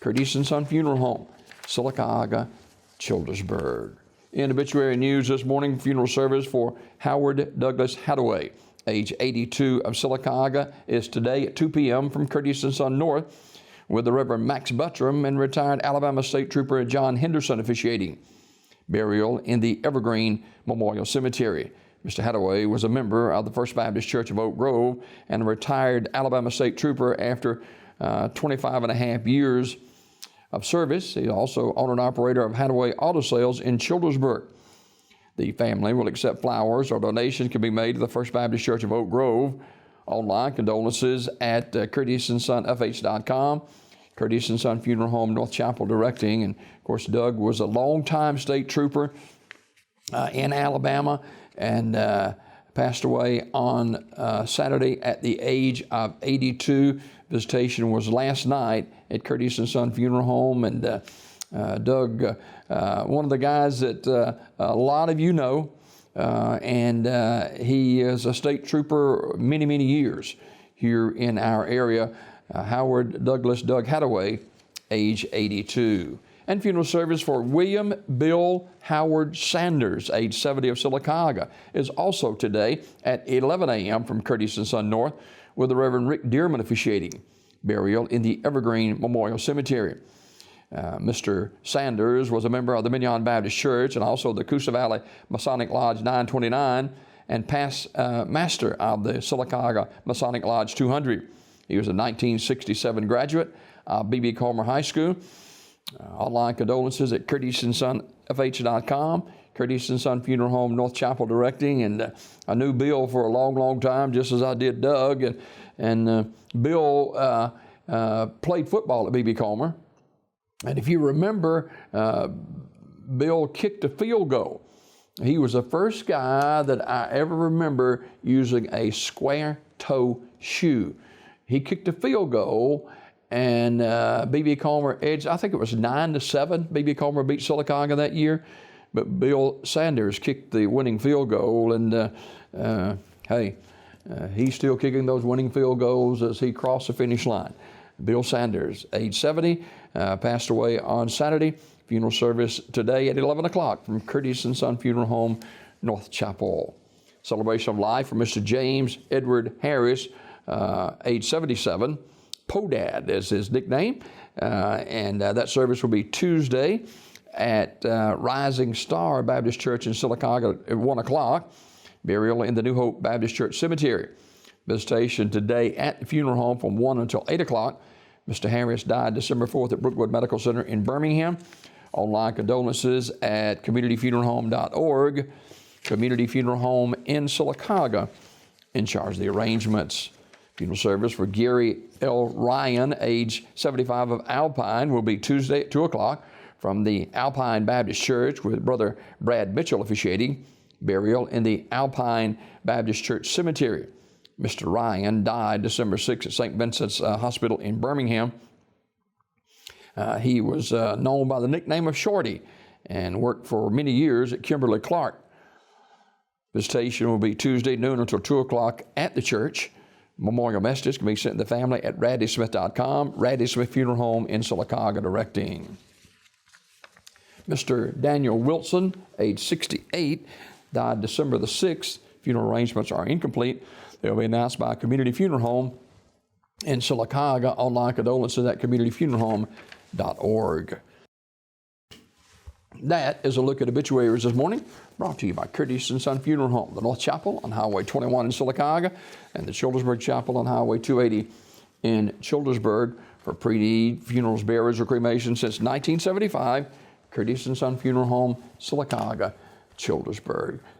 Curtis and Son Funeral Home, Sylacauga, Childersburg. In obituary news this morning, funeral service for Howard Douglas Hadaway, age 82, of Sylacauga, is today at 2 p.m. from Curtis and Son North, with the Reverend Max Buttram and retired Alabama State Trooper John Henderson officiating. Burial in the Evergreen Memorial Cemetery. Mr. Hadaway was a member of the First Baptist Church of Oak Grove and a retired Alabama State Trooper after 25 and a half years of service. He's also owner and operator of Hadaway Auto Sales in Childersburg. The family will accept flowers or donations can be made to the First Baptist Church of Oak Grove. Online condolences at CurtisandSonFH.com. Curtis and Son Funeral Home, North Chapel directing. And of course, Doug was a longtime state trooper in Alabama and passed away on Saturday at the age of 82. Visitation was last night at Curtis and Son Funeral Home, and Doug, one of the guys that a lot of you know, and he is a state trooper many, many years here in our area. Howard Douglas Doug Hadaway, age 82. And funeral service for William Bill Howard Sanders, age 70, of Sylacauga, is also today at 11 a.m. from Curtis and Son North, with the Reverend Rick Dearman officiating. Burial in the Evergreen Memorial Cemetery. Mr. Sanders was a member of the Mignon Baptist Church and also the Coosa Valley Masonic Lodge 929 and past master of the Sylacauga Masonic Lodge 200. He was a 1967 graduate of B.B. Comer High School. Online condolences at CurtisandSonFH.com. Curtis and Son Funeral Home, North Chapel directing. And I knew Bill for a long, long time, just as I did Doug. And Bill played football at B.B. Comer. And if you remember, Bill kicked a field goal. He was the first guy that I ever remember using a square toe shoe. He kicked a field goal, and B.B. Comer edged, I think it was 9-7. B.B. Comer beat Sylacauga that year. But Bill Sanders kicked the winning field goal, and he's still kicking those winning field goals as he crossed the finish line. Bill Sanders, age 70, passed away on Saturday. Funeral service today at 11 o'clock from Curtis and Son Funeral Home, North Chapel. Celebration of life for Mr. James Edward Harris, age 77. Podad is his nickname. And that service will be Tuesday at Rising Star Baptist Church in Sylacauga at 1 o'clock. Burial in the New Hope Baptist Church Cemetery. Visitation today at the funeral home from 1 until 8 o'clock. Mr. Harris died December 4th at Brookwood Medical Center in Birmingham. Online condolences at communityfuneralhome.org. Community Funeral Home in Sylacauga in charge of the arrangements. Funeral service for Gary L. Ryan, age 75, of Alpine, will be Tuesday at 2 o'clock from the Alpine Baptist Church, with Brother Brad Mitchell officiating. Burial in the Alpine Baptist Church Cemetery. Mr. Ryan died December 6th at St. Vincent's Hospital in Birmingham. He was known by the nickname of Shorty and worked for many years at Kimberly Clark. Visitation will be Tuesday noon until 2 o'clock at the church. Memorial messages can be sent to the family at raddysmith.com. Raddy Smith Funeral Home in Sylacauga directing. Mr. Daniel Wilson, age 68, died December the 6th. Funeral arrangements are incomplete. They'll be announced by Community Funeral Home in Sylacauga. Online condolences at communityfuneralhome.org. That is a look at obituaries this morning, brought to you by Curtis and Son Funeral Home, the North Chapel on Highway 21 in Sylacauga, and the Childersburg Chapel on Highway 280 in Childersburg. For pre-need funerals, burials, or cremation since 1975, Curtis and Son Funeral Home, Sylacauga, Childersburg.